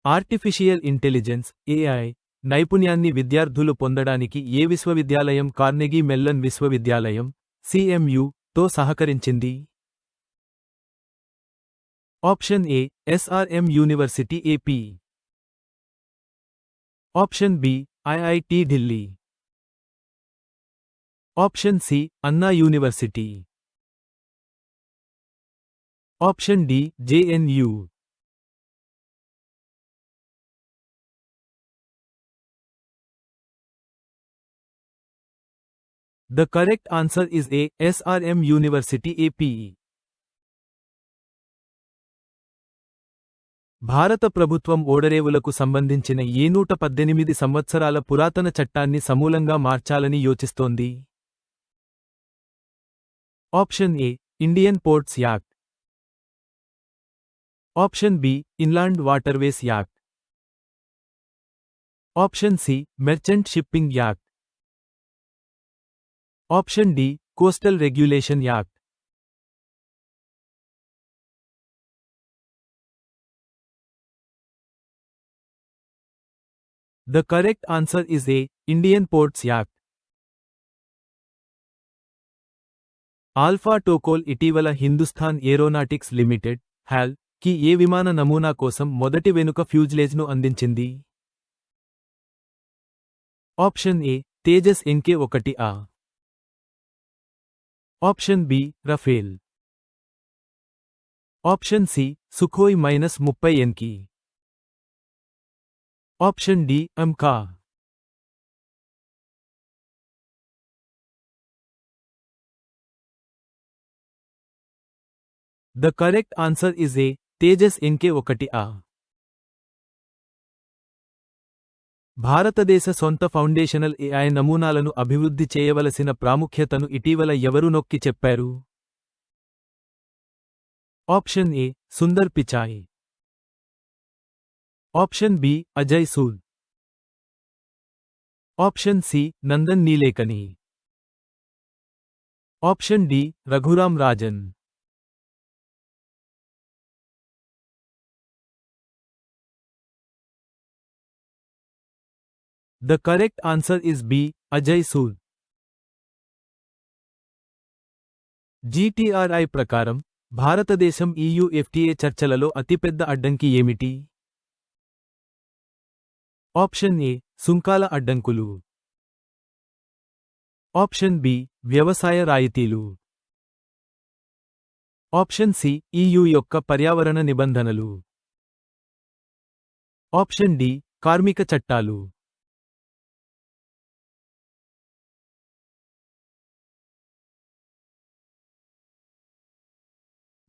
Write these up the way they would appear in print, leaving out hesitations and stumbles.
Artificial intelligence AI నైపుణ్యాన్ని విద్యార్థులు పొందడానికి ఏ విశ్వవిద్యాలయం కార్నెగీ మెల్లన్ విశ్వవిద్యాలయం సిఎంయు తో సహకరించింది? Option A SRM University AP. Option B IIT Delhi. Option C Anna University. Option D JNU. The correct answer is A. SRM University AP. భారత ప్రభుత్వం ఓడరేవులకు సంబంధించిన ఏ 118 సంవత్సరాల పురాతన చట్టాన్ని సమూలంగా మార్చాలని యోచిస్తోంది? Option A Indian Ports Act. Option B Inland Waterways Act. Option C Merchant Shipping Act. Option D Coastal Regulation Act. The correct answer is A. Indian Ports Act. Alpha Tocol ఇటీవల హిందుస్థాన్ ఏరోనాటిక్స్ లిమిటెడ్ హాల్ కి ఏ విమాన నమూనా కోసం మొదటి వెనుక ఫ్యూజ్లేజ్ను అందించింది? Option A Tejas NK-1A. Option B Rafale. Option C Sukhoi -30NK. Option D ఎంకా. The correct answer is A. Tejas NK-1A. భారతదేశ సొంత ఫౌండేషనల్ ఏఐ నమూనాలను అభివృద్ధి చేయవలసిన ప్రాముఖ్యతను ఇటీవల ఎవరు నొక్కి చెప్పారు? Option A Sundar Pichai. Option B Ajay Sood. Option C Nandan Nilekani. Option D Raghuram Rajan. The correct answer is B. Ajay Sood. GTRI ప్రకారం భారతదేశం EU FTA చర్చలలో అతిపెద్ద అడ్డంకి ఏమిటి? ఆప్షన్ ఏ సుంకాల అడ్డంకులు. ఆప్షన్ బి వ్యవసాయ రాయితీలు. ఆప్షన్ సి EU యొక్క పర్యావరణ నిబంధనలు. ఆప్షన్ డి కార్మిక చట్టాలు.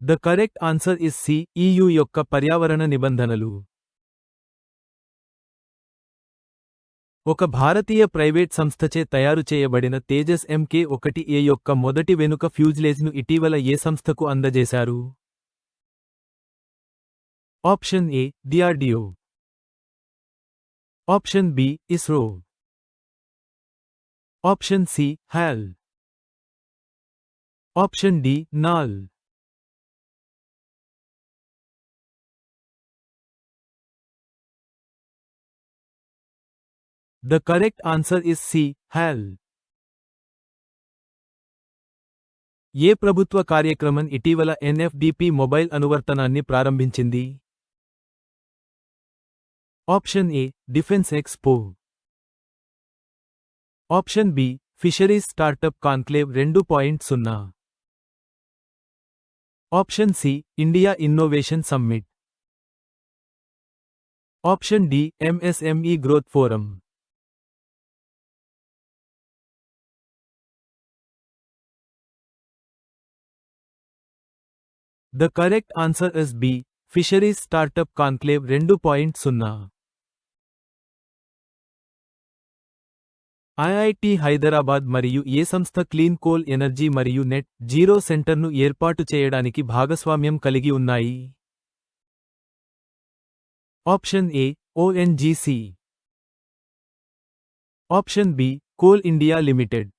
The correct answer is C. EU యొక్క పర్యావరణ నిబంధనలు. ఒక భారతీయ ప్రైవేట్ సంస్థచే తయారు చేయబడిన తేజస్ MK-1A యొక్క మొదటి వెనుక ఫ్యూజ్లేజ్ను ఇటీవల ఏ సంస్థకు అందజేశారు? Option A DRDO. Option B ISRO. Option C HAL. Option D NAL. The correct answer is C. HAL. ఏ ప్రభుత్వ కార్యక్రమం ఇటీవల NFDP మొబైల్ అనువర్తనాన్ని ప్రారంభించింది? Option A defence expo. Option B fisheries startup conclave 2.0. Option C India innovation summit. Option D MSME growth forum. The correct answer is B. Fisheries Startup Conclave 2.0. IIT Hyderabad మరియు ఏ సంస్థ clean coal energy మరియు net zero సెంటర్ను ఏర్పాటు చేయడానికి భాగస్వామ్యం కలిగి ఉన్నాయి? Option A ONGC. Option B coal India limited.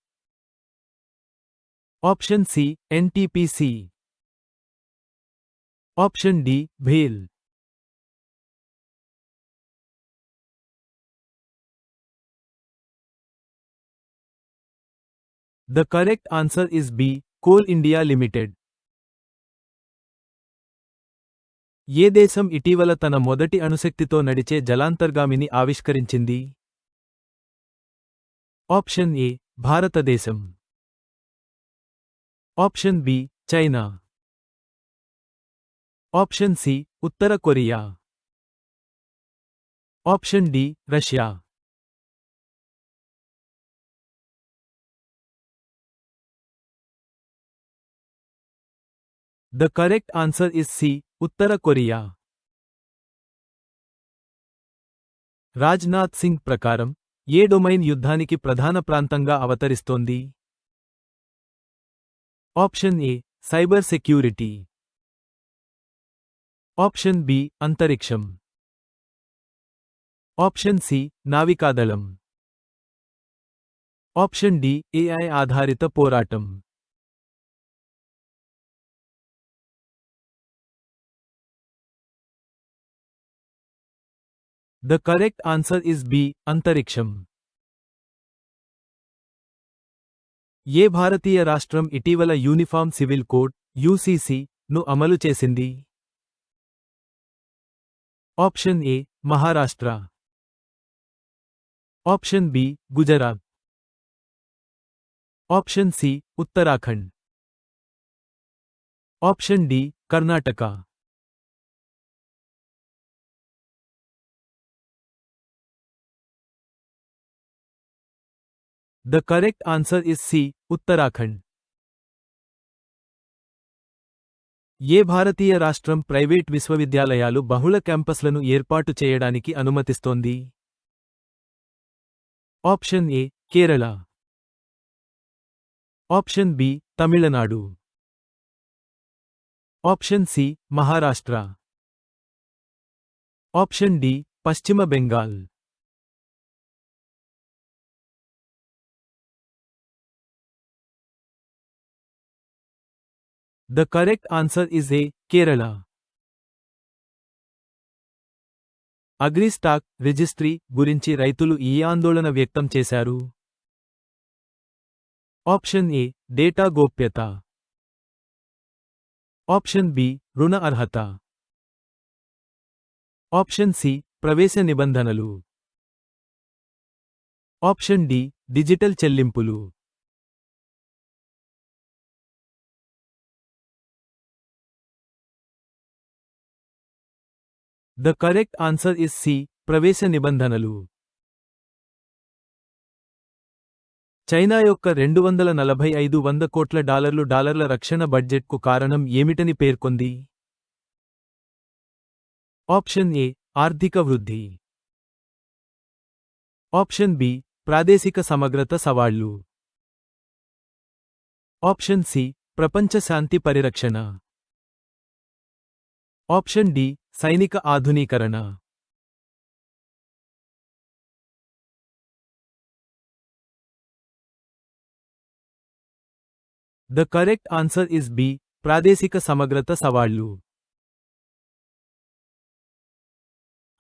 Option C NTPC. Option D భేల్. The correct answer is B. Coal India Limited. ఏ దేశం ఇటీవల తన మొదటి అణుశక్తితో నడిచే జలాంతర్గామిని ఆవిష్కరించింది? ఆప్షన్ ఏ భారతదేశం. Option B China. Option C ఉత్తర Korea. Option D Russia. The correct answer is C. ఉత్తర కొరియా. రాజ్నాథ్ సింగ్ ప్రకారం ఏ డొమైన్ యుద్ధానికి ప్రధాన ప్రాంతంగా అవతరిస్తోంది? Option A cyber security. Option B అంతరిక్షం. ఆప్షన్ సి నావికాదళం. ఆప్షన్ డి ఏఐ ఆధారిత పోరాటం. The correct answer is B. అంతరిక్షం. ఏ భారతీయ రాష్ట్రం ఇటీవల యూనిఫామ్ సివిల్ కోడ్ యూసీసీ ను అమలు చేసింది? Option A Maharashtra. Option B Gujarat. Option C Uttarakhand. Option D Karnataka. The correct answer is C. Uttarakhand. ఏ భారతీయ రాష్ట్రం ప్రైవేట్ విశ్వవిద్యాలయాలు బహుళ క్యాంపస్లను ఏర్పాటు చేయడానికి అనుమతిస్తోంది? Option A Kerala. Option B Tamil Nadu. Option C Maharashtra. Option D పశ్చిమ Bengal. The correct answer is A. Kerala. Agri stack registry గురించి రైతులు ఈ ఆందోళన వ్యక్తం చేశారు? ఆప్షన్ ఏ డేటా గోప్యత. ఆప్షన్ బి రుణ అర్హత. ఆప్షన్ సి ప్రవేశ నిబంధనలు. ఆప్షన్ డి డిజిటల్ చెల్లింపులు. The correct answer is C. ప్రవేశ నిబంధనలు. చైనా యొక్క 245 కోట్ల డాలర్ల రక్షణ బడ్జెట్కు కారణం ఏమిటని పేర్కొంది? ఆప్షన్ ఏ ఆర్థిక వృద్ధి. ఆప్షన్ బి ప్రాదేశిక సమగ్రత సవాళ్లు. ఆప్షన్ సి ప్రపంచ శాంతి పరిరక్షణ. ఆప్షన్ డి సైనిక ఆధునీకరణ. The correct answer is B. ప్రాదేశిక సమగ్రత సవాళ్లు.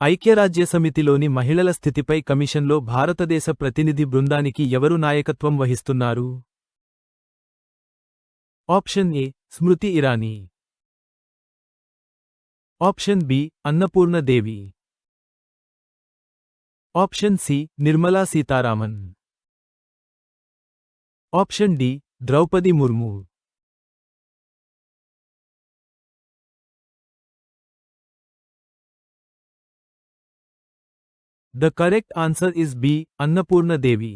ఐక్యరాజ్యసమితిలోని మహిళల స్థితిపై కమిషన్లో భారతదేశ ప్రతినిధి బృందానికి ఎవరు నాయకత్వం వహిస్తున్నారు? Option A Smriti Irani. Option B Annapurna Devi. Option C Nirmala Sitharaman. Option D Droupadi Murmu. The correct answer is B. Annapurna Devi.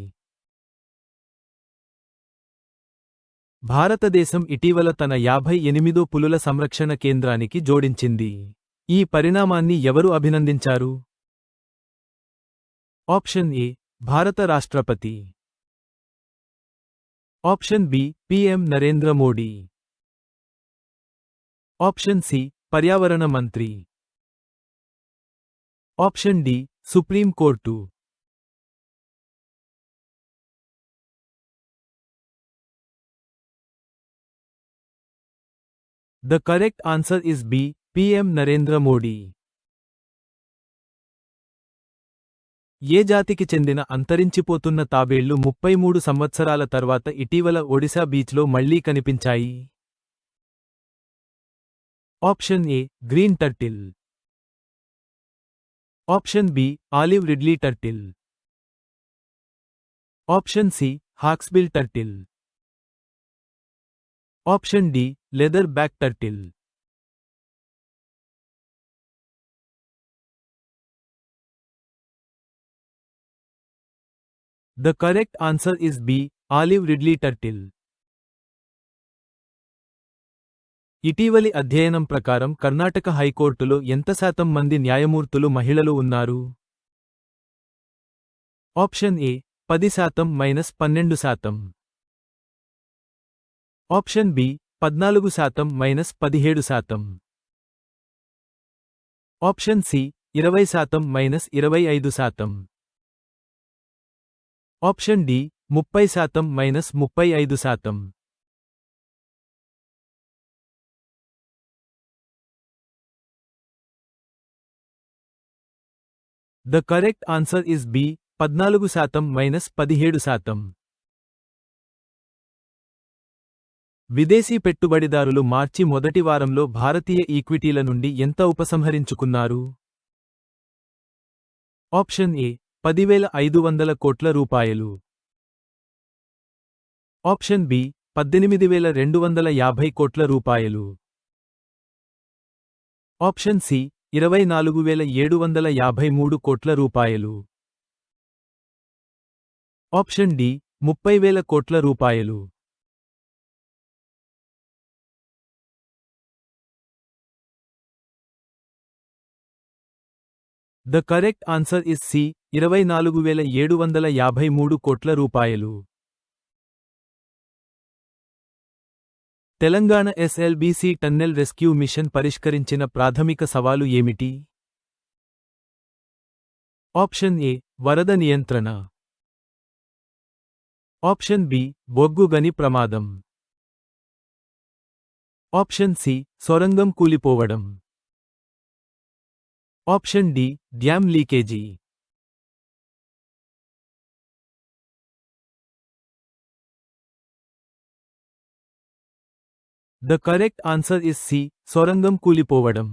భారతదేశం ఇటీవల తన 58వ పులుల సంరక్షణ కేంద్రానికి జోడించింది. ఈ పరిణామాన్ని ఎవరు అభినందించారు? ఆప్షన్ ఏ భారత రాష్ట్రపతి. Option B PM Narendra Modi. Option C పర్యావరణ మంత్రి. Option D supreme court. The correct answer is B. PM Narendra Modi. ఏ జాతికి చెందిన అంతరించిపోతున్న తాబేళ్లు 33 సంవత్సరాల తర్వాత ఇటీవల ఒడిశా బీచ్లో మళ్లీ కనిపించాయి? Option A green turtle. Option B olive ridley turtle. Option C hawksbill turtle. Option D leatherback turtle. The correct answer is B. Olive Ridley turtle. ఇటీవలి అధ్యయనం ప్రకారం కర్ణాటక హైకోర్టులో ఎంత శాతం మంది న్యాయమూర్తులు మహిళలు ఉన్నారు? Option A 10% - 12%. Option B 14% - 17%. Option C 20% - 25%. Option D 30% - 35%. The correct answer is B. 14% - 17%. విదేశీ పెట్టుబడిదారులు మార్చి మొదటి వారంలో భారతీయ ఈక్విటీల నుండి ఎంత ఉపసంహరించుకున్నారు? ఆప్షన్ ఏ 10,500 కోట్ల రూపాయలు. ఆప్షన్ బి 18,250 కోట్ల రూపాయలు. ఆప్షన్ సి 24,753 కోట్ల రూపాయలు. ఆప్షన్ డి 30,000 కోట్ల రూపాయలు. The correct answer is C. 24,753 కోట్ల రూపాయలు. Telangana SLBC tunnel rescue mission పరిష్కరించిన ప్రాథమిక సవాలు ఏమిటి? ఆప్షన్ ఏ వరద నియంత్రణ. ఆప్షన్ బి బొగ్గు గని ప్రమాదం. ఆప్షన్ సి సొరంగం కూలిపోవడం. Option D dam leakage. The correct answer is C. సొరంగం కూలిపోవడం.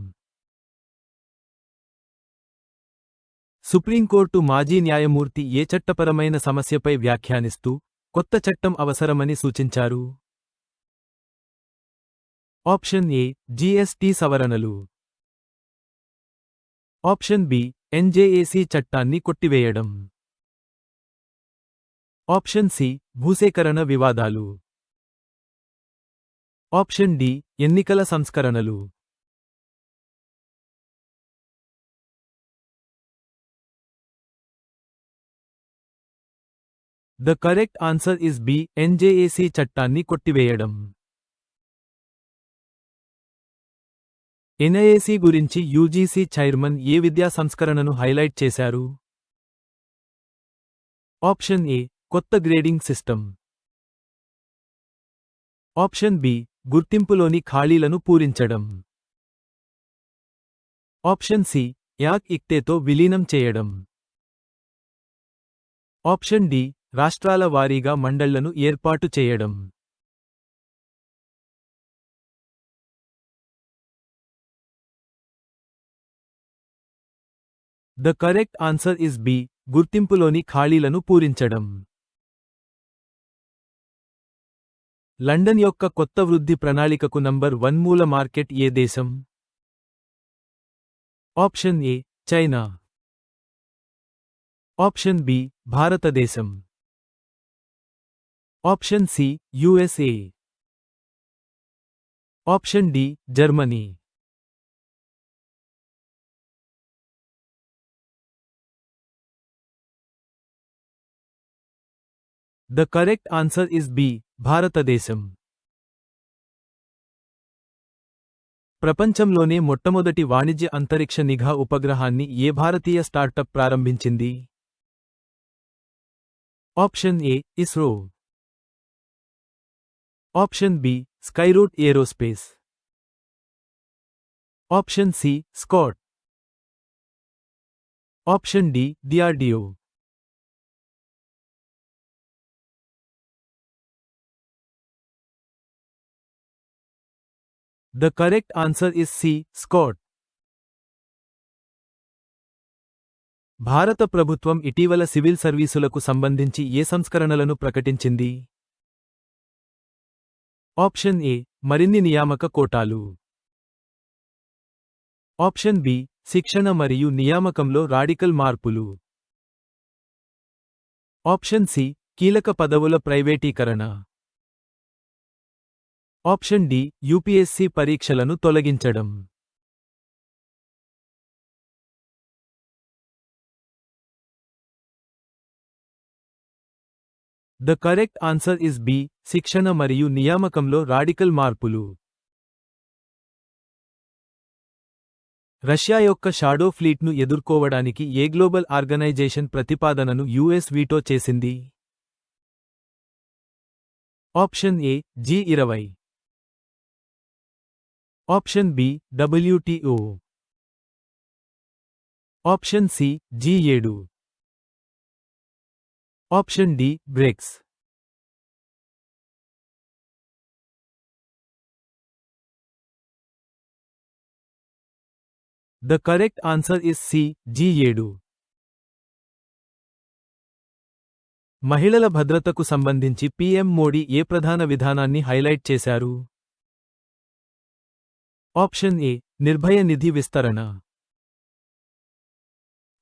సుప్రీంకోర్టు మాజీ న్యాయమూర్తి ఏ చట్టపరమైన సమస్యపై వ్యాఖ్యానిస్తూ కొత్త చట్టం అవసరమని సూచించారు? ఆప్షన్ ఏ జీఎస్టీ సవరణలు. ఆప్షన్ బి ఎన్జేఏసీ చట్టాన్ని కొట్టివేయడం. ఆప్షన్ సి భూసేకరణ వివాదాలు. ఆప్షన్ డి ఎన్నికల సంస్కరణలు. The correct answer is B. NJAC చట్టాన్ని కొట్టివేయడం. ఎన్ఐఏసీ గురించి యూజీసీ చైర్మన్ ఏ విద్యా సంస్కరణను హైలైట్ చేశారు? ఆప్షన్ ఏ కొత్త గ్రేడింగ్ సిస్టమ్. ఆప్షన్ బి గుర్తింపులోని ఖాళీలను పూరించడం. ఆప్షన్ సి యాక్ ఇక్టేతో విలీనం చేయడం. ఆప్షన్ డి రాష్ట్రాల వారీగా మండళ్లను ఏర్పాటు చేయడం. The correct answer is B. గుర్తింపులోని ఖాళీలను పూరించడం. లండన్ యొక్క కొత్త వృద్ధి ప్రణాళికకు నంబర్ 1 మూల మార్కెట్ ఏ దేశం? Option A China. Option B భారతదేశం. Option C USA. Option D Germany. The correct answer is B. భారతదేశం. ప్రపంచంలోనే మొట్టమొదటి వాణిజ్య అంతరిక్ష నిఘా ఉపగ్రహాన్ని ఏ భారతీయ స్టార్టప్ ప్రారంభించింది? Option A ISRO. Option B Skyroot Aerospace. Option C SCOT. Option D DRDO. The correct answer is C SCOT. భారత ప్రభుత్వం ఇటీవల సివిల్ సర్వీసులకు సంబంధించి ఏ సంస్కరణలను ప్రకటించింది? ఆప్షన్ ఏ మరిన్ని నియామక కోటాలు. ఆప్షన్ బి శిక్షణ మరియు నియామకంలో రాడికల్ మార్పులు. ఆప్షన్ సి కీలక పదవుల ప్రైవేటీకరణ. ఆప్షన్ డి యూపీఎస్సీ పరీక్షలను తొలగించడం. The correct answer is B శిక్షణ మరియు నియామకంలో రాడికల్ మార్పులు. రష్యా యొక్క షాడో ఫ్లీట్ను ఎదుర్కోవడానికి ఏ గ్లోబల్ ఆర్గనైజేషన్ ప్రతిపాదనను యుఎస్ వీటో చేసింది? Option A G20. Option B WTO. Option C G7. Option D BRICS. The correct answer is C G7. మహిళల భద్రతకు సంబంధించి పీఎం మోడీ ఏ ప్రధాన విధానాన్ని హైలైట్ చేశారు? ఆప్షన్ ఏ నిర్భయ నిధి విస్తరణ.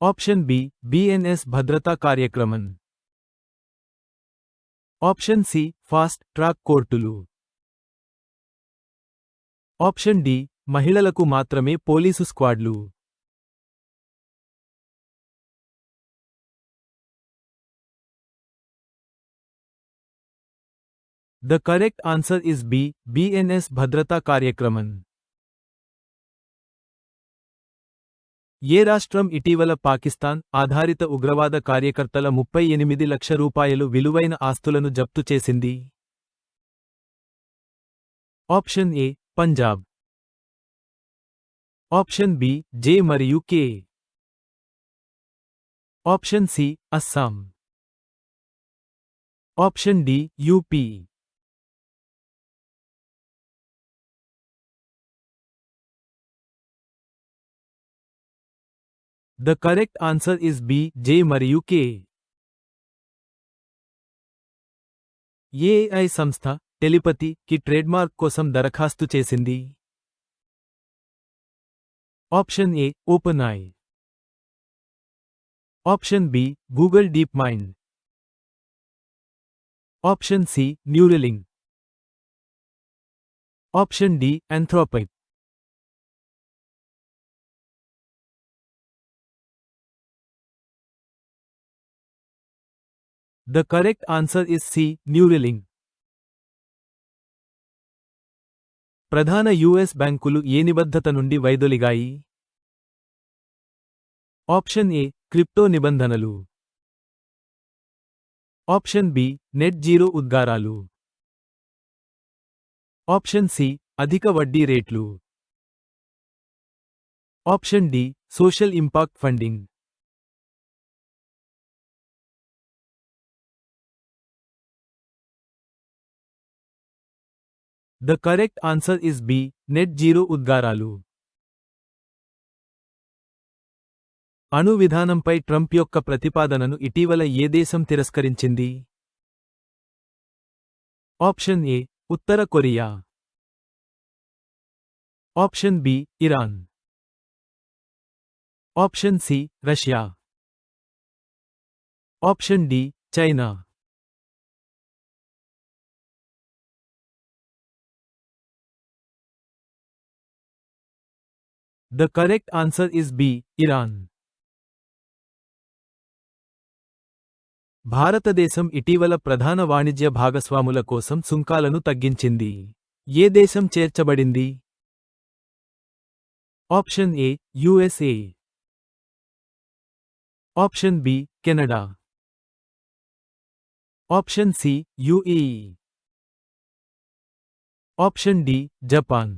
ఆప్షన్ బి బిఎన్ఎస్ భద్రతా కార్యక్రమం. ఆప్షన్ సి ఫాస్ట్ ట్రాక్ కోర్టులు. ఆప్షన్ డి మహిళలకు మాత్రమే పోలీసు స్క్వాడ్లు. The correct answer is B BNS భద్రతా కార్యక్రమం. ఏ రాష్ట్రం ఇటీవల పాకిస్తాన్ ఆధారిత ఉగ్రవాద కార్యకర్తల 38 లక్షల రూపాయలు విలువైన ఆస్తులను జప్తు చేసింది? Option A Punjab. Option B J మరియు K. Option C Assam. Option D UP. The correct answer is B J మరియు కే. ఏఐ సంస్థ టెలిపతి కి ట్రేడ్మార్క్ కోసం దరఖాస్తు చేసింది? Option A OpenAI. Option B Google DeepMind. Option C Neuralink. Option D Anthropic. The correct answer is C Neuralink. ప్రధాన US బ్యాంకులు ఏ నిబద్ధత నుండి వైదొలిగాయి? ఆప్షన్ ఏ క్రిప్టో నిబంధనలు. Option B net zero ఉద్గారాలు. Option C అధిక వడ్డీ రేట్లు. Option D social impact funding. The correct answer is B net zero ఉద్గారాలు. అణు విధానంపై ట్రంప్ యొక్క ప్రతిపాదనను ఇటీవల ఏ దేశం తిరస్కరించింది? ఆప్షన్ ఏ ఉత్తర Korea. Option B Iran. Option C Russia. Option D China. The correct answer is B Iran. భారతదేశం ఇటీవల ప్రధాన వాణిజ్య భాగస్వాముల కోసం సుంకాలను తగ్గించింది. ఏ దేశం చేర్చబడింది? Option A USA. Option B Canada. Option C UAE. Option D Japan.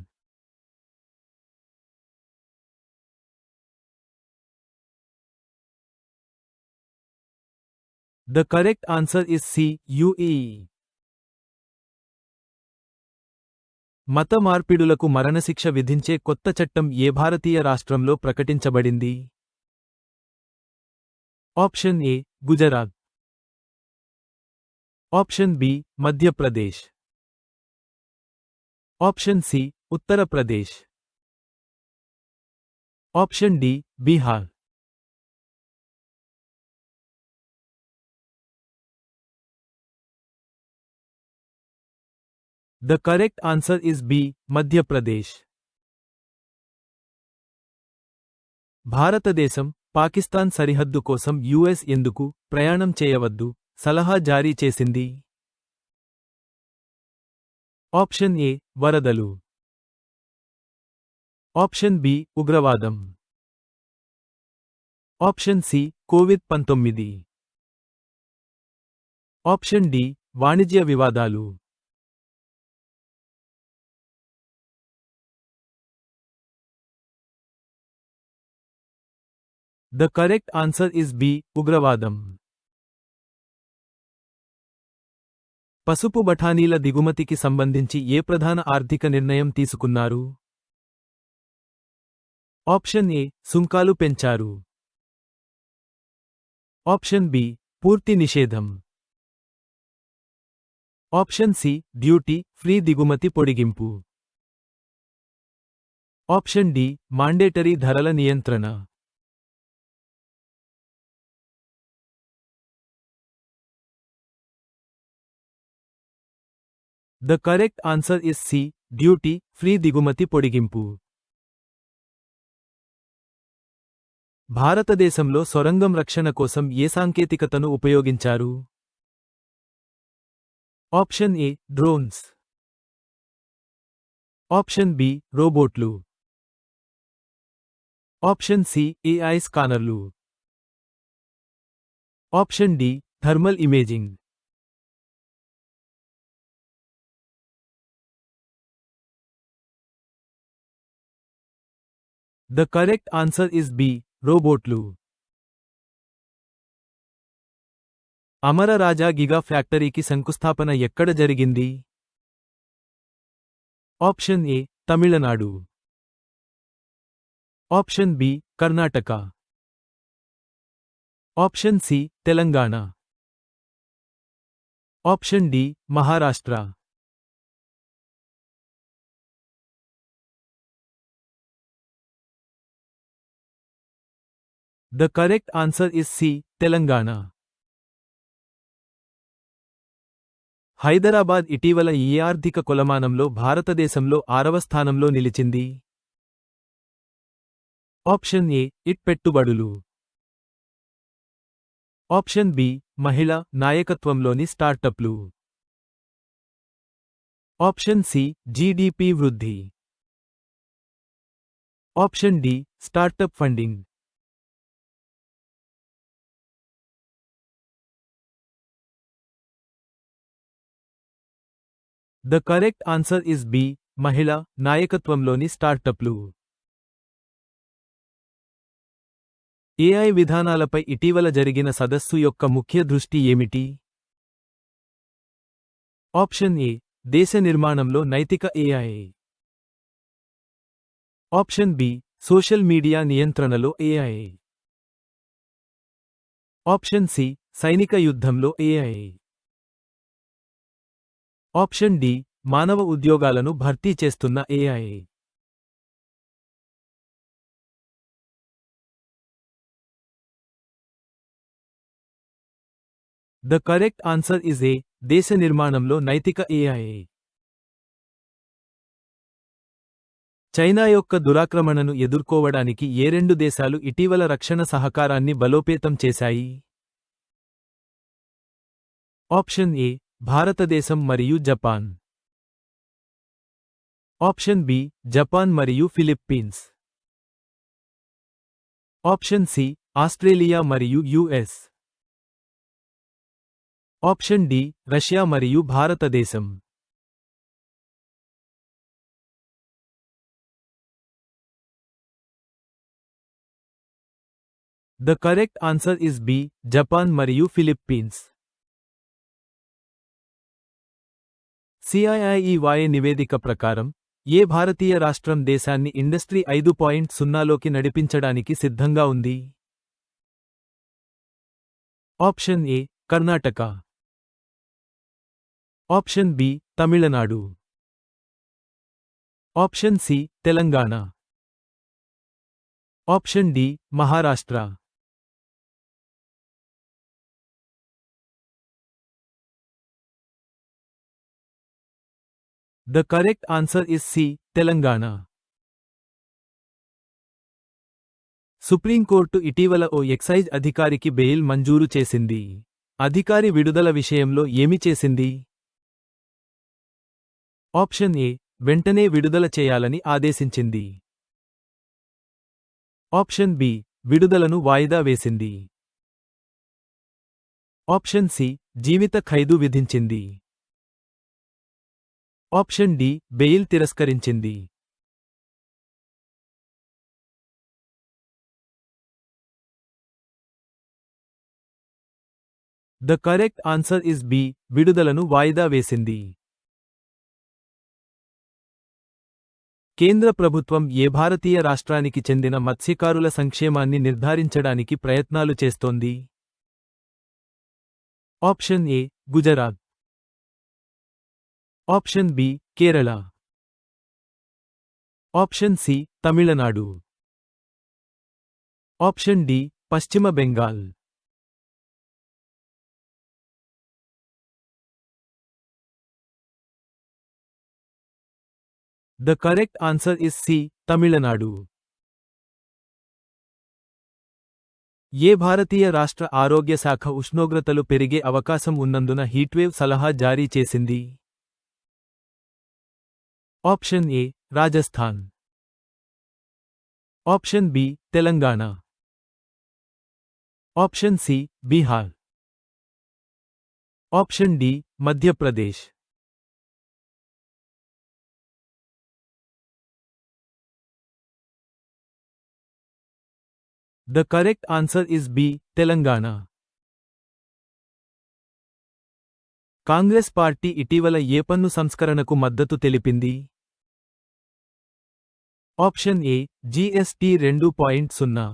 The correct answer is C. UAE. మత మార్పిడులకు మరణశిక్ష విధించే కొత్త చట్టం ఏ భారతీయ రాష్ట్రంలో ప్రకటించబడింది? Option A Gujarat, option B Madhya Pradesh, option C Uttar Pradesh, option D Bihar. The correct answer is B. Madhya Pradesh. భారతదేశం, పాకిస్తాన్ సరిహద్దు కోసం యుఎస్ ఎందుకు ప్రయాణం చేయవద్దు సలహా జారీ చేసింది? ఆప్షన్ ఏ వరదలు, ఆప్షన్ బి ఉగ్రవాదం, ఆప్షన్ సి కోవిడ్-19, ఆప్షన్ డి వాణిజ్య వివాదాలు. The correct answer is B. ఉగ్రవాదం. పసుపు బఠానీల దిగుమతికి సంబంధించి ఏ ప్రధాన ఆర్థిక నిర్ణయం తీసుకున్నారు? ఆప్షన్ ఏ సుంకాలు పెంచారు, ఆప్షన్ బి పూర్తి నిషేధం, ఆప్షన్ సి డ్యూటీ ఫ్రీ దిగుమతి పొడిగింపు, ఆప్షన్ డి మాండేటరీ ధరల నియంత్రణ. The correct answer is C. Duty free దిగుమతి పొడిగింపు. భారతదేశంలో సొరంగం రక్షణ కోసం ఏ సాంకేతికతను ఉపయోగించారు? Option A drones, option B రోబోట్లు, ఆప్షన్ సి ఏఐ స్కానర్లు, option D thermal imaging. The correct answer is B. రోబోట్లు. అమర రాజా గిగా ఫ్యాక్టరీకి శంకుస్థాపన ఎక్కడ జరిగింది? Option A Tamil Nadu, option B Karnataka, option C Telangana, option D Maharashtra. The correct answer is C. Telangana. Hyderabad ఇటీవల ఏ ఆర్థిక కొలమానంలో భారతదేశంలో 6వ స్థానంలో నిలిచింది? ఆప్షన్ ఏ ఇట్ పెట్టుబడులు, ఆప్షన్ బి మహిళా నాయకత్వంలోని స్టార్టప్లు, ఆప్షన్ సి జీడీపీ వృద్ధి, option D startup funding. The correct answer is B. మహిళా నాయకత్వంలోని స్టార్టప్లు. ఏఐ విధానాలపై ఇటీవల జరిగిన సదస్సు యొక్క ముఖ్య దృష్టి ఏమిటి? ఆప్షన్ ఏ దేశ నిర్మాణంలో నైతిక AI, option B social media నియంత్రణలో ఏఐ, ఆప్షన్ సి సైనిక యుద్ధంలో ఏఐ, ఆప్షన్ డి మానవ ఉద్యోగాలను భర్తీ చేస్తున్న AI. The correct answer is A. దేశ నిర్మాణంలో నైతిక ఏఐ. చైనా యొక్క దురాక్రమణను ఎదుర్కోవడానికి ఏ రెండు దేశాలు ఇటీవల రక్షణ సహకారాన్ని బలోపేతం చేశాయి? ఆప్షన్ ఏ భారతదేశం మరియు జపాన్, ఆప్షన్ బి జపాన్ మరియు ఫిలిప్పీన్స్, ఆప్షన్ సి ఆస్ట్రేలియా మరియు యుఎస్, ఆప్షన్ డి రష్యా మరియు భారతదేశం. The correct answer is B, Japan మరియు ఫిలిప్పీన్స్. CIIEY నివేదిక ప్రకారం ఏ భారతీయ రాష్ట్రం దేశాన్ని ఇండస్ట్రీ 5.0లోకి నడిపించడానికి సిద్ధంగా ఉంది? Option A Karnataka, option B Tamil Nadu, option C Telangana, option D Maharashtra. The correct answer is C, Telangana. Supreme court ఇటీవల ఓ ఎక్సైజ్ అధికారికి బెయిల్ మంజూరు చేసింది. అధికారి విడుదల విషయంలో ఏమి చేసింది? ఆప్షన్ ఏ వెంటనే విడుదల చేయాలని ఆదేశించింది. ఆప్షన్ బి విడుదలను వాయిదా వేసింది. ఆప్షన్ సి జీవిత ఖైదు విధించింది. ఆప్షన్ డి బెయిల్ తిరస్కరించింది. The correct answer is B, విడుదలను వాయిదా వేసింది. కేంద్ర ప్రభుత్వం ఏ భారతీయ రాష్ట్రానికి చెందిన మత్స్యకారుల సంక్షేమాన్ని నిర్ధారించడానికి ప్రయత్నాలు చేస్తోంది? Option A Gujarat, option B Kerala, option C Tamil Nadu, option D పశ్చిమ Bengal. The correct answer is C, Tamil Nadu. ఏ భారతీయ రాష్ట్ర ఆరోగ్య శాఖ ఉష్ణోగ్రతలు పెరిగే అవకాశం ఉన్నందున హీట్వేవ్ సలహా జారీ చేసింది? Option A Rajasthan, option B Telangana, option C Bihar, option D Madhya Pradesh. The correct answer is B, Telangana. Congress party ఇటీవల ఏ పన్ను సంస్కరణకు మద్దతు తెలిపింది? Option A GST 2.0,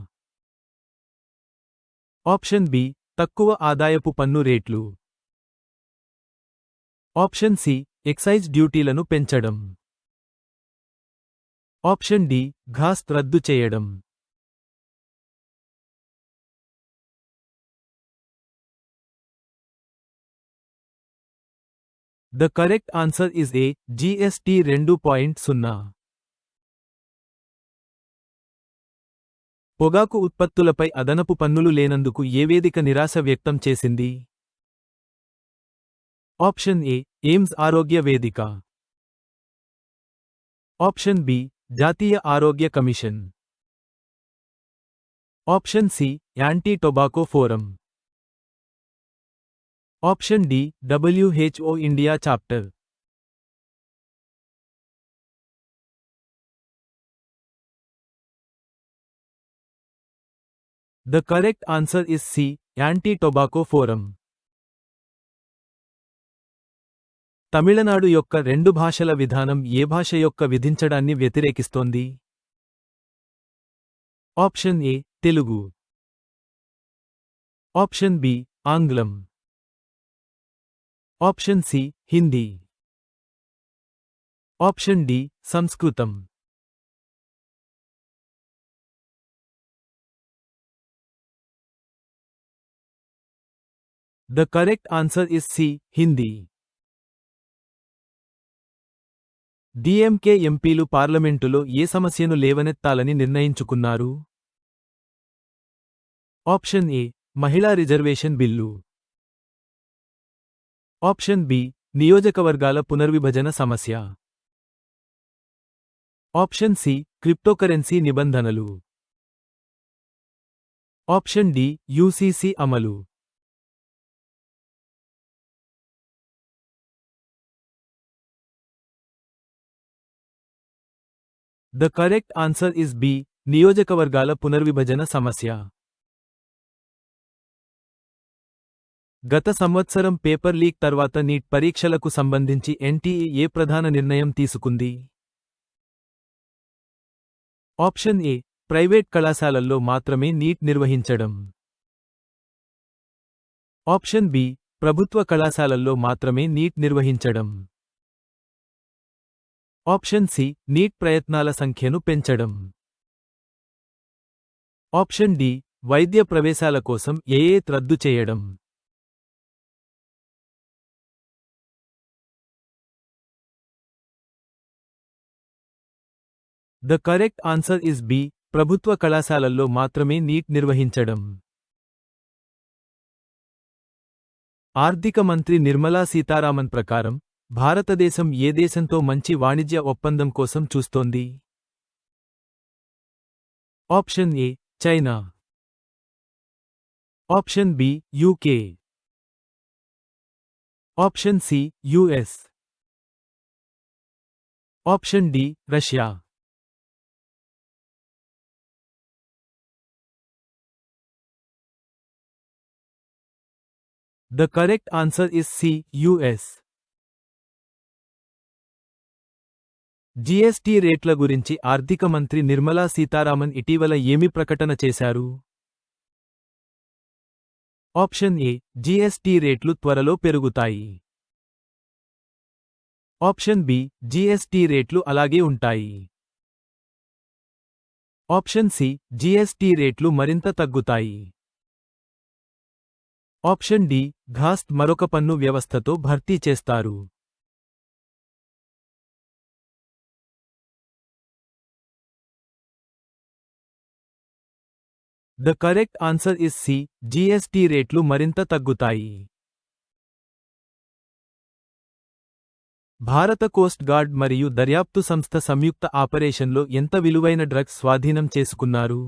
option B తక్కువ ఆదాయపు పన్ను రేట్లు, ఆప్షన్ సి ఎక్సైజ్ డ్యూటీలను పెంచడం, ఆప్షన్ డి ఘాస్ రద్దు చేయడం. The correct answer is A GST 2.0. పొగాకు ఉత్పత్తులపై అదనపు పన్నులు లేనందుకు ఏ వేదిక నిరాశ వ్యక్తం చేసింది? ఆప్షన్ ఏ ఎయిమ్స్ ఆరోగ్య వేదిక, ఆప్షన్ బి జాతీయ ఆరోగ్య కమిషన్, option C anti tobacco forum, option D WHO India chapter. The correct answer is C, anti tobacco forum. Tamil Nadu యొక్క 2 భాషల విధానం ఏ భాష యొక్క విధించడాన్ని వ్యతిరేకిస్తోంది? Option A Telugu, option B ఆంగ్లం, option C Hindi, option D సంస్కృతం. The correct answer is C, Hindi. DMK ఎంపీలు పార్లమెంటులో ఏ సమస్యను లేవనెత్తాలని నిర్ణయించుకున్నారు? ఆప్షన్ ఏ మహిళా రిజర్వేషన్ బిల్లు, ఆప్షన్ బి నియోజకవర్గాల పునర్విభజన సమస్య, ఆప్షన్ సి క్రిప్టోకరెన్సీ నిబంధనలు, ఆప్షన్ డి UCC అమలు. The correct answer is B, నియోజకవర్గాల పునర్విభజన సమస్య. గత సంవత్సరం పేపర్ లీక్ తర్వాత నీట్ పరీక్షలకు సంబంధించి ఎన్టీఏ ఏ ప్రధాన నిర్ణయం తీసుకుంది? ఆప్షన్ ఏ, ప్రైవేట్ కళాశాలల్లో మాత్రమే నీట్ నిర్వహించడం. ఆప్షన్ బి, ప్రభుత్వ కళాశాలల్లో మాత్రమే నీట్ నిర్వహించడం. ఆప్షన్ సి, నీట్ ప్రయత్నాల సంఖ్యను పెంచడం. ఆప్షన్ డి, వైద్య ప్రవేశాల కోసం ఏఏ రద్దు చేయడం. The correct answer is B, ప్రభుత్వ కళాశాలల్లో మాత్రమే నీట్ నిర్వహించడం. ఆర్థిక మంత్రి నిర్మలా సీతారామన్ ప్రకారం భారతదేశం ఏ దేశంతో మంచి వాణిజ్య ఒప్పందం కోసం చూస్తోంది? Option A, China. Option B, UK. Option C, US. Option D, Russia. The correct answer is C, US. GST రేట్ల గురించి ఆర్థిక మంత్రి నిర్మలా సీతారామన్ ఇటీవల ఏమి ప్రకటన చేశారు? ఆప్షన్ ఏ, జీఎస్టీ రేట్లు త్వరలో పెరుగుతాయి. ఆప్షన్ బి, జీఎస్టీ రేట్లు అలాగే ఉంటాయి. ఆప్షన్ సి, జీఎస్టీ రేట్లు మరింత తగ్గుతాయి. ఆప్షన్ డి, ఘాస్ట్ మరొక పన్ను వ్యవస్థతో భర్తీ చేస్తారు. The correct answer is C, GST రేట్లు మరింత తగ్గుతాయి. భారత కోస్ట్ గార్డ్ మరియు దర్యాప్తు సంస్థ సంయుక్త ఆపరేషన్లో ఎంత విలువైన డ్రగ్స్ స్వాధీనం చేసుకున్నారు?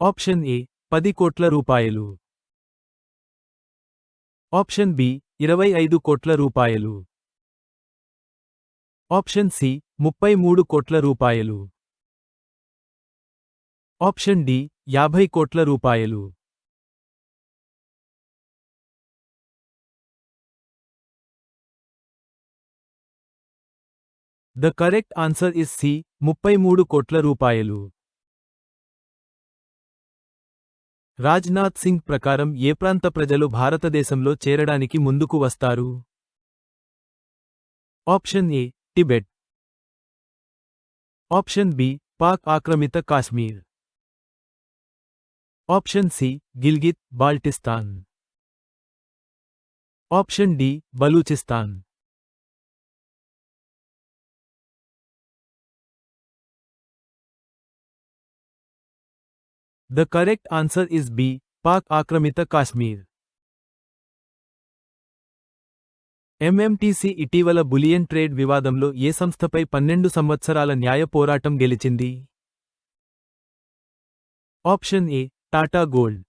ఆప్షన్ ఏ, 10 కోట్ల రూపాయలు. ఆప్షన్ బి, 25 కోట్ల రూపాయలు. ఆప్షన్ సి, 33 కోట్ల రూపాయలు. ఆప్షన్ డి, 50 కోట్ల రూపాయలు. The correct answer is C, 33 కోట్ల రూపాయలు. రాజ్నాథ్ సింగ్ ప్రకారం ఏ ప్రాంత ప్రజలు భారతదేశంలో చేరడానికి ముందుకు వస్తారు? Option A, Tibet. Option B, Pak ఆక్రమిత Kashmir. Option C, Gilgit Baltistan. Option D, Balochistan. The correct answer is B, Pak ఆక్రమిత కాశ్మీర్. ఎంఎంటీసీ ఇటీవల బులియన్ ట్రేడ్ వివాదంలో ఏ సంస్థపై 12 సంవత్సరాల న్యాయ పోరాటం గెలిచింది? Option A, Tata gold.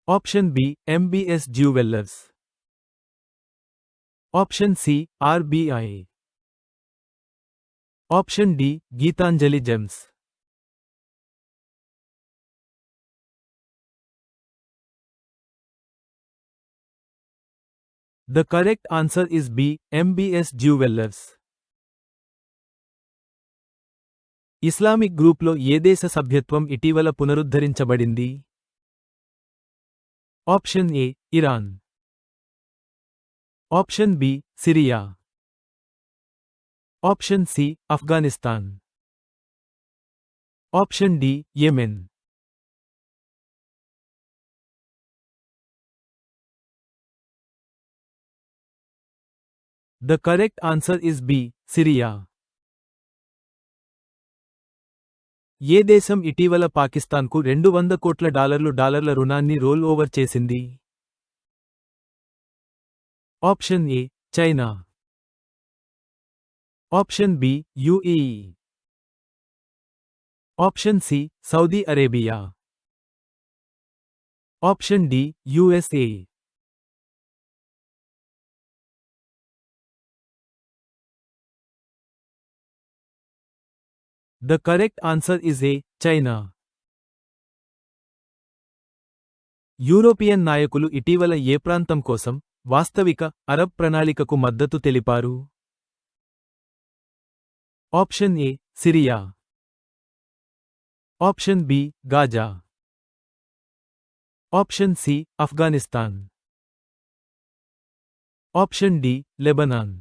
Option B, MBS jewellers. Option C, RBI. Option D, Gitanjali gems. The correct answer is B, MBS jewellers. Islamic గ్రూప్లో ఏ దేశ సభ్యత్వం ఇటీవల పునరుద్ధరించబడింది? Option A, Iran. Option B, Syria. Option C, Afghanistan. Option D, Yemen. The correct answer is B, Syria. ఏ దేశం ఇటీవల పాకిస్తాన్కు $200 కోట్ల డాలర్ల రుణాన్ని రోల్ ఓవర్ చేసింది? Option A, China. Option B, UAE. Option C, Saudi Arabia. Option D, USA. The correct answer is A, China. European నాయకులు ఇటీవల ఏ ప్రాంతం కోసం వాస్తవిక అరబ్ ప్రణాళికకు మద్దతు తెలిపారు? Option A Syria, option B Gaza, option C Afghanistan, option D Lebanon.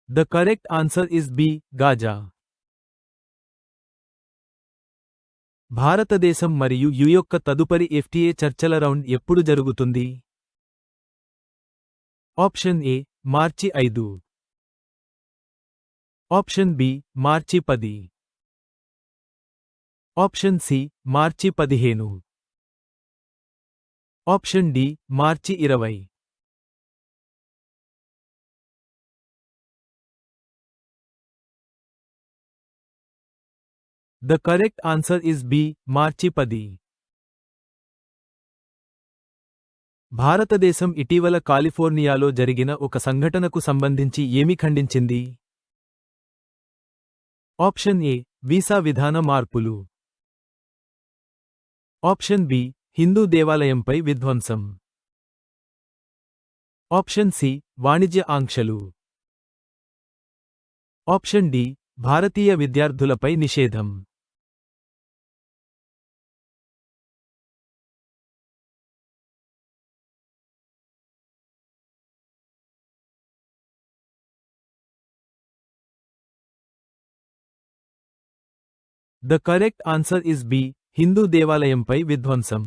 The correct answer is B, Gaza. భారతదేశం మరియు యు యొక్క తదుపరి ఎఫ్టిఏ చర్చల రౌండ్ ఎప్పుడు జరుగుతుంది? Option A March 5, option B March 10, option C March 15, option D March 20. The correct answer is B, March 10. భారతదేశం ఇటీవల కాలిఫోర్నియాలో జరిగిన ఒక సంఘటనకు సంబంధించి ఏమి ఖండించింది? ఆప్షన్ ఏ వీసా విధాన మార్పులు, ఆప్షన్ బి హిందూ దేవాలయంపై విధ్వంసం, ఆప్షన్ సి వాణిజ్య ఆంక్షలు, ఆప్షన్ డి భారతీయ విద్యార్థులపై నిషేధం. The correct answer is B, Hindu దేవాలయంపై విధ్వంసం.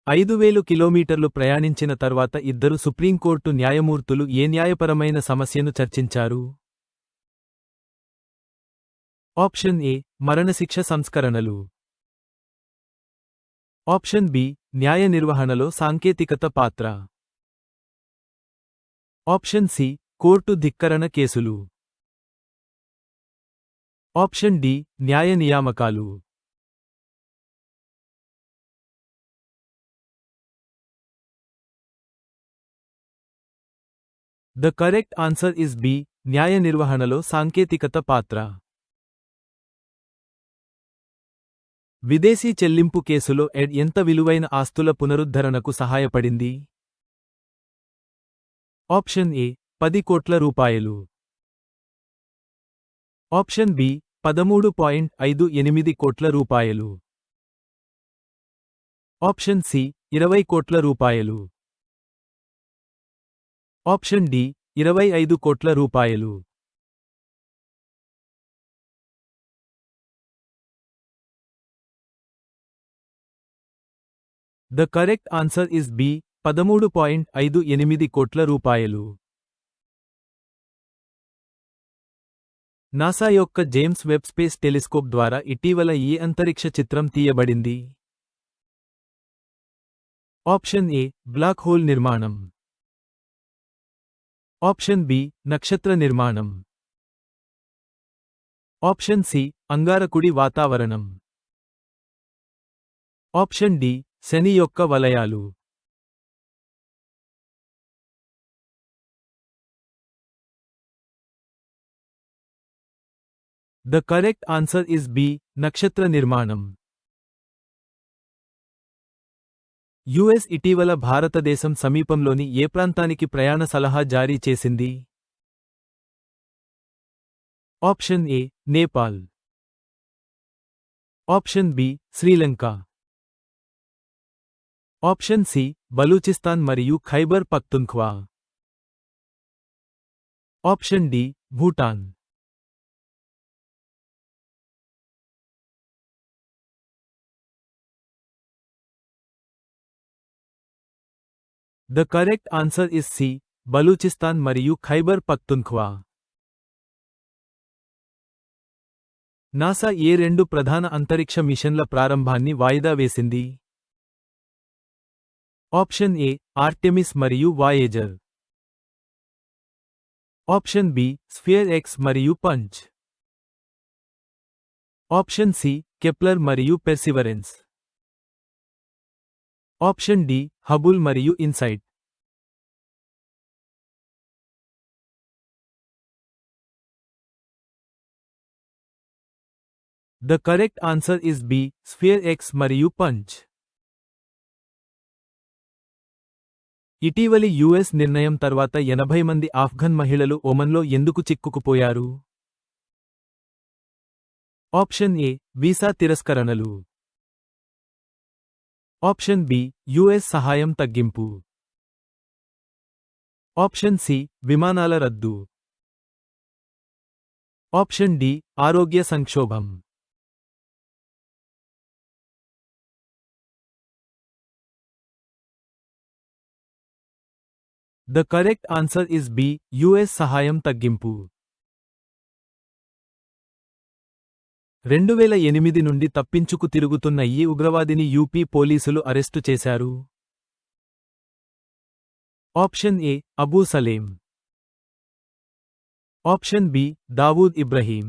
5000 కిలోమీటర్లు ప్రయాణించిన తర్వాత ఇద్దరు సుప్రీంకోర్టు న్యాయమూర్తులు ఏ న్యాయపరమైన సమస్యను చర్చించారు? ఆప్షన్ ఏ మరణశిక్ష సంస్కరణలు, ఆప్షన్ బి న్యాయ నిర్వహణలో సాంకేతికత పాత్ర, ఆప్షన్ సి కోర్టు ధిక్కరణ కేసులు, ఆప్షన్ డి న్యాయ నియామకాలు. The correct answer is B, న్యాయ నిర్వహణలో సాంకేతికత పాత్ర. విదేశీ చెల్లింపు కేసులో ఎడ్ ఎంత విలువైన ఆస్తుల పునరుద్ధరణకు సహాయపడింది? ఆప్షన్ ఏ 10 కోట్ల రూపాయలు, ఆప్షన్ బి 13.58 కోట్ల రూపాయలు, ఆప్షన్ సి 20 కోట్ల రూపాయలు, ఆప్షన్ డి 25 కోట్ల రూపాయలు. The correct answer is B, 13.58 కోట్ల రూపాయలు. నాసా యొక్క జేమ్స్ వెబ్ స్పేస్ టెలిస్కోప్ ద్వారా ఇటీవల ఏ అంతరిక్ష చిత్రం తీయబడింది? ఆప్షన్ ఏ బ్లాక్ హోల్ నిర్మాణం, ఆప్షన్ బి నక్షత్ర నిర్మాణం, ఆప్షన్ సి అంగారకుడి వాతావరణం, ఆప్షన్ డి శని యొక్క వలయాలు. The correct answer is B, నక్షత్ర నిర్మాణం. యుఎస్ ఇటీవల భారతదేశం సమీపంలోని ఏ ప్రాంతానికి ప్రయాణ సలహా జారీ చేసింది? Option A Nepal, option B Sri Lanka, option C Balochistan మరియు Khyber Pakhtunkhwa, option D Bhutan. The correct answer is C, Balochistan మరియు ఖైబర్ పఖ్తుంఖ్వా. నాసా ఏ 2 ప్రధాన అంతరిక్ష మిషన్ల ప్రారంభాన్ని వాయిదా వేసింది? ఆప్షన్ ఏ ఆర్టెమిస్ మరియు Voyager, option B SPHEREx మరియు పంచ్, ఆప్షన్ సి కెప్లర్ మరియు పెర్సివరెన్స్, ఆప్షన్ డి హబుల్ మరియు InSight. The correct answer is B SPHEREx మరియు పంచ్. ఇటీవలి యుఎస్ నిర్ణయం తర్వాత 80 మంది ఆఫ్ఘన్ మహిళలు ఒమన్లో ఎందుకు చిక్కుకుపోయారు? ఆప్షన్ ఏ వీసా తిరస్కరణలు. ఆప్షన్ బి యుఎస్ సహాయం తగ్గింపు. ఆప్షన్ సి విమానాల రద్దు. ఆప్షన్ డి ఆరోగ్య సంక్షోభం. The correct answer is B US సహాయం తగ్గింపు. 2008 నుండి తప్పించుకు తిరుగుతున్న ఈ ఉగ్రవాదిని యూపీ పోలీసులు అరెస్టు చేశారు. Option A Abu Salem. Option B Dawood Ibrahim.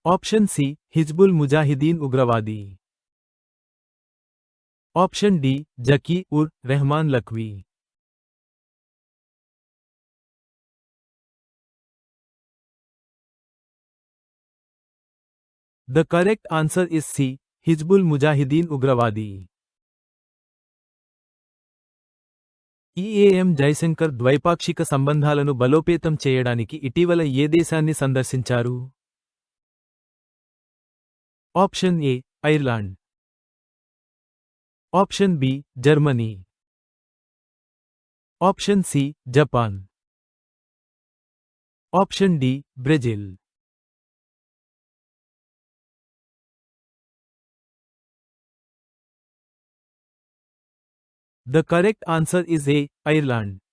Option C Hizbul Mujahideen ఉగ్రవాది. Option D Zaki ur Rehman Lakhvi. The correct answer is C Hizbul Mujahideen ఉగ్రవాది. ఈఏఎం జైశంకర్ ద్వైపాక్షిక సంబంధాలను బలోపేతం చేయడానికి ఇటీవల ఏ దేశాన్ని సందర్శించారు? Option A Ireland. Option B Germany. Option C Japan. Option D Brazil. The correct answer is A Ireland.